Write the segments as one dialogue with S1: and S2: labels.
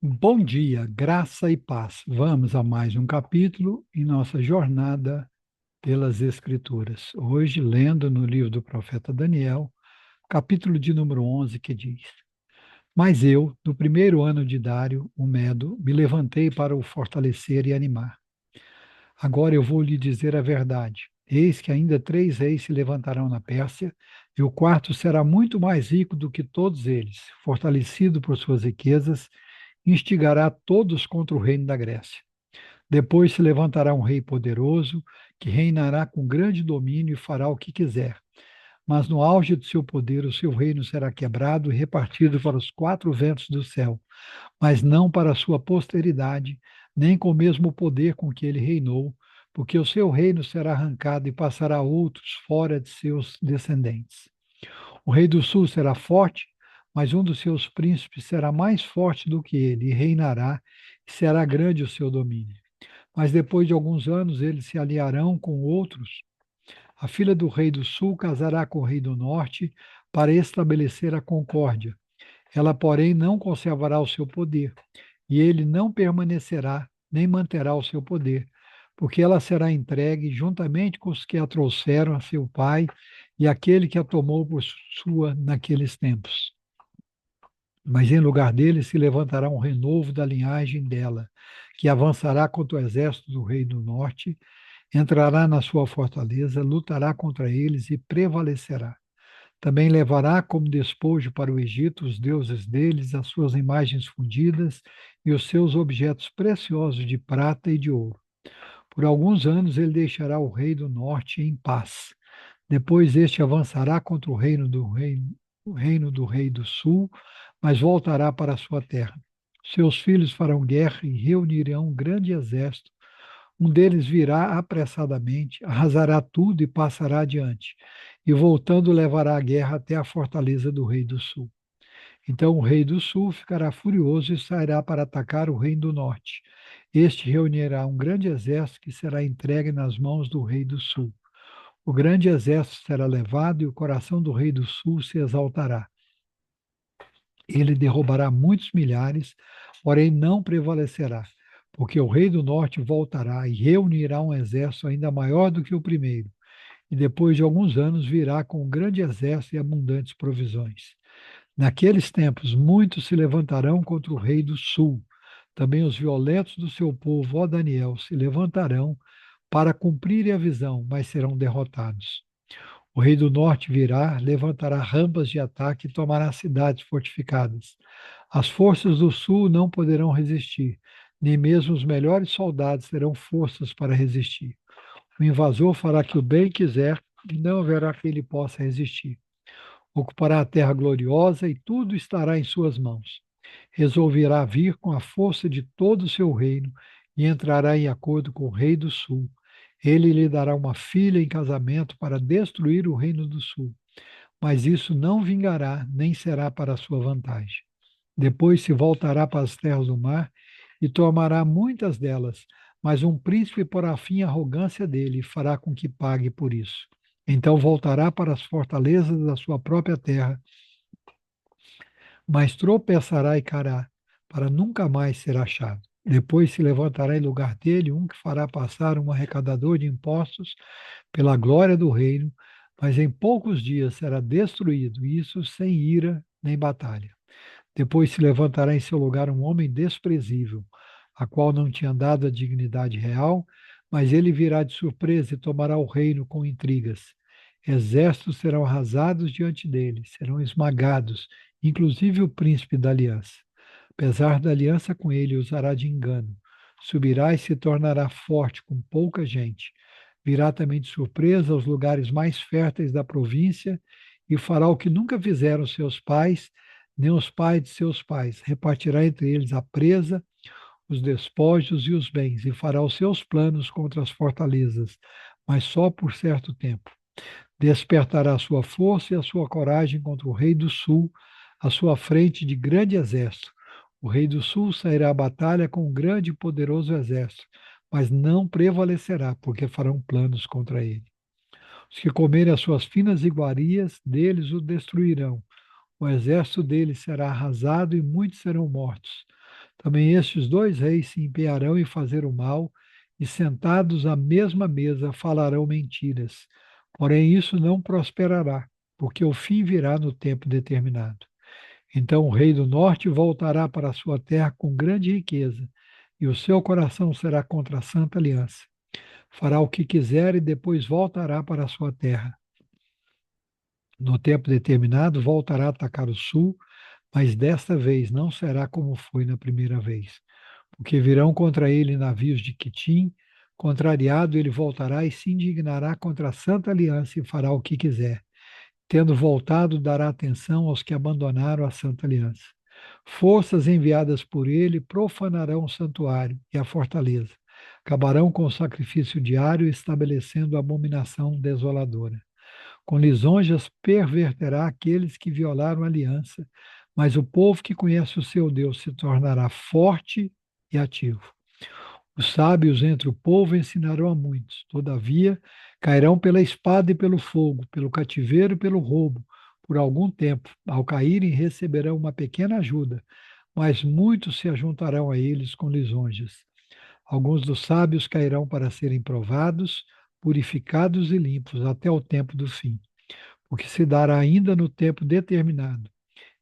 S1: Bom dia, graça e paz. Vamos a mais um capítulo em nossa jornada pelas Escrituras. Hoje, lendo no livro do profeta Daniel, capítulo de número 11, que diz: Mas eu, no primeiro ano de Dário, o Medo, me levantei para o fortalecer e animar. Agora eu vou lhe dizer a verdade. Eis que ainda 3 reis se levantarão na Pérsia, e o quarto será muito mais rico do que todos eles, fortalecido por suas riquezas, instigará todos contra o reino da Grécia. Depois se levantará um rei poderoso, que reinará com grande domínio e fará o que quiser. Mas no auge do seu poder, o seu reino será quebrado e repartido para os quatro ventos do céu, mas não para a sua posteridade, nem com o mesmo poder com que ele reinou, porque o seu reino será arrancado e passará a outros fora de seus descendentes. O rei do sul será forte, mas um dos seus príncipes será mais forte do que ele, e reinará, e será grande o seu domínio. Mas depois de alguns anos eles se aliarão com outros. A filha do rei do sul casará com o rei do norte para estabelecer a concórdia. Ela, porém, não conservará o seu poder, e ele não permanecerá nem manterá o seu poder, porque ela será entregue juntamente com os que a trouxeram a seu pai e aquele que a tomou por sua naqueles tempos. Mas em lugar dele se levantará um renovo da linhagem dela, que avançará contra o exército do rei do norte, entrará na sua fortaleza, lutará contra eles e prevalecerá. Também levará como despojo para o Egito os deuses deles, as suas imagens fundidas e os seus objetos preciosos de prata e de ouro. Por alguns anos ele deixará o rei do norte em paz. Depois este avançará contra o reino do rei do sul, mas voltará para a sua terra. Seus filhos farão guerra e reunirão um grande exército. Um deles virá apressadamente, arrasará tudo e passará adiante, e voltando levará a guerra até a fortaleza do rei do sul. Então o rei do sul ficará furioso e sairá para atacar o rei do norte. Este reunirá um grande exército que será entregue nas mãos do rei do sul. O grande exército será levado e o coração do rei do sul se exaltará. Ele derrubará muitos milhares, porém não prevalecerá, porque o rei do norte voltará e reunirá um exército ainda maior do que o primeiro, e depois de alguns anos virá com um grande exército e abundantes provisões. Naqueles tempos, muitos se levantarão contra o rei do sul. Também os violentos do seu povo, ó Daniel, se levantarão para cumprirem a visão, mas serão derrotados. O rei do norte virá, levantará rampas de ataque e tomará cidades fortificadas. As forças do sul não poderão resistir, nem mesmo os melhores soldados terão forças para resistir. O invasor fará o que o bem quiser e não haverá quem lhe possa resistir. Ocupará a terra gloriosa e tudo estará em suas mãos. Resolverá vir com a força de todo o seu reino e entrará em acordo com o rei do sul. Ele lhe dará uma filha em casamento para destruir o reino do sul, mas isso não vingará, nem será para a sua vantagem. Depois se voltará para as terras do mar e tomará muitas delas, mas um príncipe porá fim à arrogância dele e fará com que pague por isso. Então voltará para as fortalezas da sua própria terra, mas tropeçará e cairá, para nunca mais ser achado. Depois se levantará em lugar dele um que fará passar um arrecadador de impostos pela glória do reino, mas em poucos dias será destruído, e isso sem ira nem batalha. Depois se levantará em seu lugar um homem desprezível, a qual não tinha dado a dignidade real, mas ele virá de surpresa e tomará o reino com intrigas. Exércitos serão arrasados diante dele, serão esmagados, inclusive o príncipe da aliança. Apesar da aliança com ele, usará de engano. Subirá e se tornará forte com pouca gente. Virá também de surpresa aos lugares mais férteis da província e fará o que nunca fizeram seus pais, nem os pais de seus pais. Repartirá entre eles a presa, os despojos e os bens, e fará os seus planos contra as fortalezas, mas só por certo tempo. Despertará a sua força e a sua coragem contra o rei do sul, à sua frente de grande exército. O rei do sul sairá à batalha com um grande e poderoso exército, mas não prevalecerá, porque farão planos contra ele. Os que comerem as suas finas iguarias, deles o destruirão. O exército dele será arrasado e muitos serão mortos. Também estes dois reis se empenharão em fazer o mal, e sentados à mesma mesa falarão mentiras. Porém, isso não prosperará, porque o fim virá no tempo determinado. Então o rei do norte voltará para a sua terra com grande riqueza, e o seu coração será contra a santa aliança. Fará o que quiser e depois voltará para a sua terra. No tempo determinado, voltará a atacar o sul, mas desta vez não será como foi na primeira vez, porque virão contra ele navios de Quitim. Contrariado, ele voltará e se indignará contra a santa aliança e fará o que quiser. Tendo voltado, dará atenção aos que abandonaram a santa aliança. Forças enviadas por ele profanarão o santuário e a fortaleza. Acabarão com o sacrifício diário, estabelecendo a abominação desoladora. Com lisonjas perverterá aqueles que violaram a aliança, mas o povo que conhece o seu Deus se tornará forte e ativo. Os sábios entre o povo ensinarão a muitos, todavia cairão pela espada e pelo fogo, pelo cativeiro e pelo roubo, por algum tempo. Ao caírem, receberão uma pequena ajuda, mas muitos se ajuntarão a eles com lisonjas. Alguns dos sábios cairão para serem provados, purificados e limpos até o tempo do fim, o que se dará ainda no tempo determinado.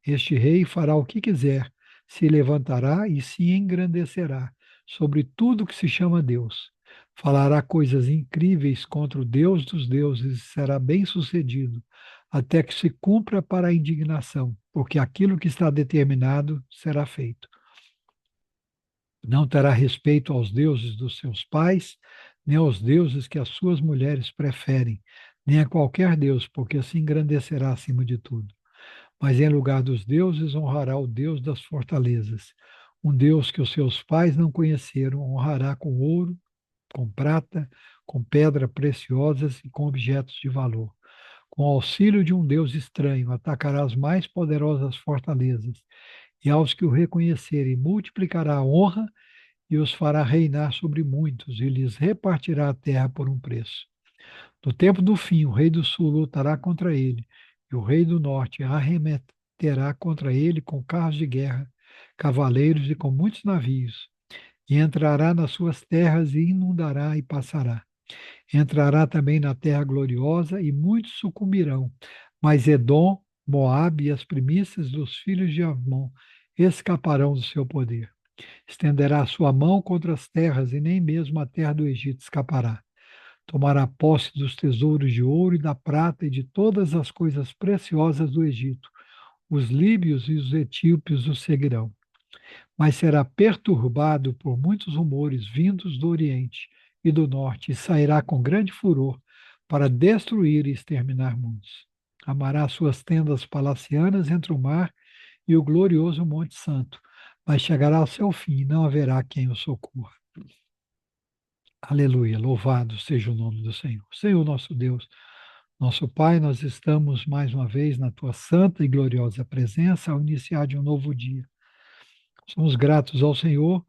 S1: Este rei fará o que quiser, se levantará e se engrandecerá sobre tudo que se chama Deus. Falará coisas incríveis contra o Deus dos deuses e será bem-sucedido, até que se cumpra para a indignação, porque aquilo que está determinado será feito. Não terá respeito aos deuses dos seus pais, nem aos deuses que as suas mulheres preferem, nem a qualquer deus, porque se engrandecerá acima de tudo. Mas em lugar dos deuses honrará o Deus das fortalezas. Um Deus que os seus pais não conheceram, honrará com ouro, com prata, com pedras preciosas e com objetos de valor. Com o auxílio de um Deus estranho, atacará as mais poderosas fortalezas, e aos que o reconhecerem, multiplicará a honra e os fará reinar sobre muitos, e lhes repartirá a terra por um preço. No tempo do fim, o rei do sul lutará contra ele, e o rei do norte arremeterá contra ele com carros de guerra, cavaleiros e com muitos navios, e entrará nas suas terras e inundará e passará. Entrará também na terra gloriosa, e muitos sucumbirão, mas Edom, Moabe e as primícias dos filhos de Amon escaparão do seu poder. Estenderá a sua mão contra as terras, e nem mesmo a terra do Egito escapará. Tomará posse dos tesouros de ouro e da prata e de todas as coisas preciosas do Egito. Os líbios e os etíopes o seguirão. Mas será perturbado por muitos rumores vindos do Oriente e do Norte, e sairá com grande furor para destruir e exterminar muitos. Amará suas tendas palacianas entre o mar e o glorioso Monte Santo, mas chegará ao seu fim e não haverá quem o socorra. Aleluia, louvado seja o nome do Senhor. Senhor nosso Deus, nosso Pai, nós estamos mais uma vez na tua santa e gloriosa presença ao iniciar de um novo dia. Somos gratos ao Senhor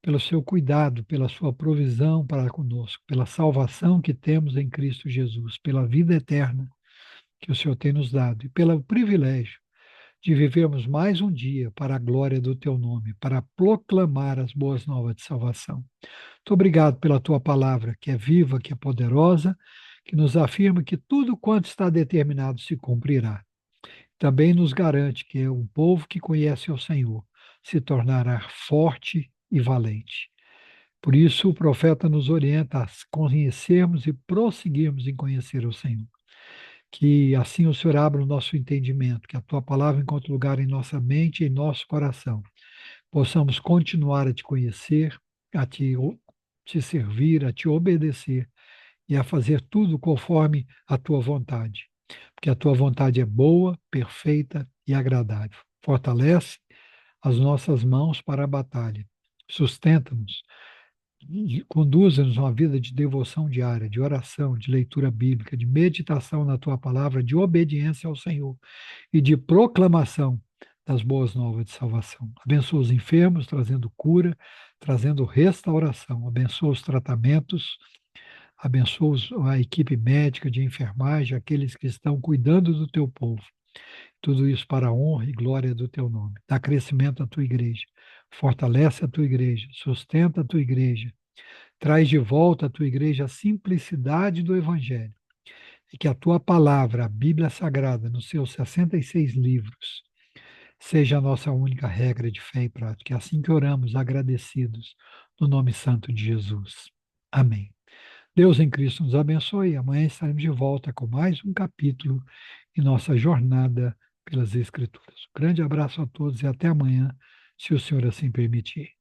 S1: pelo seu cuidado, pela sua provisão para conosco, pela salvação que temos em Cristo Jesus, pela vida eterna que o Senhor tem nos dado e pelo privilégio de vivermos mais um dia para a glória do teu nome, para proclamar as boas novas de salvação. Muito obrigado pela tua palavra, que é viva, que é poderosa, que nos afirma que tudo quanto está determinado se cumprirá. Também nos garante que o povo que conhece o Senhor se tornará forte e valente. Por isso, o profeta nos orienta a conhecermos e prosseguirmos em conhecer o Senhor. Que assim o Senhor abra o nosso entendimento, que a tua palavra encontre lugar em nossa mente e em nosso coração. Possamos continuar a te conhecer, te servir, a te obedecer e a fazer tudo conforme a tua vontade. Porque a tua vontade é boa, perfeita e agradável. Fortalece as nossas mãos para a batalha. Sustenta-nos e conduza-nos a uma vida de devoção diária, de oração, de leitura bíblica, de meditação na tua palavra, de obediência ao Senhor e de proclamação das boas novas de salvação. Abençoa os enfermos, trazendo cura, trazendo restauração. Abençoa os tratamentos, abençoa a equipe médica de enfermagem, aqueles que estão cuidando do teu povo. Tudo isso para a honra e glória do teu nome. Dá crescimento à tua igreja. Fortalece a tua igreja, sustenta a tua igreja, traz de volta à tua igreja a simplicidade do Evangelho. E que a tua palavra, a Bíblia Sagrada, nos seus 66 livros, seja a nossa única regra de fé e prática. É assim que oramos, agradecidos, no nome santo de Jesus. Amém. Deus em Cristo nos abençoe. Amanhã estaremos de volta com mais um capítulo em nossa jornada pelas Escrituras. Um grande abraço a todos e até amanhã, se o Senhor assim permitir.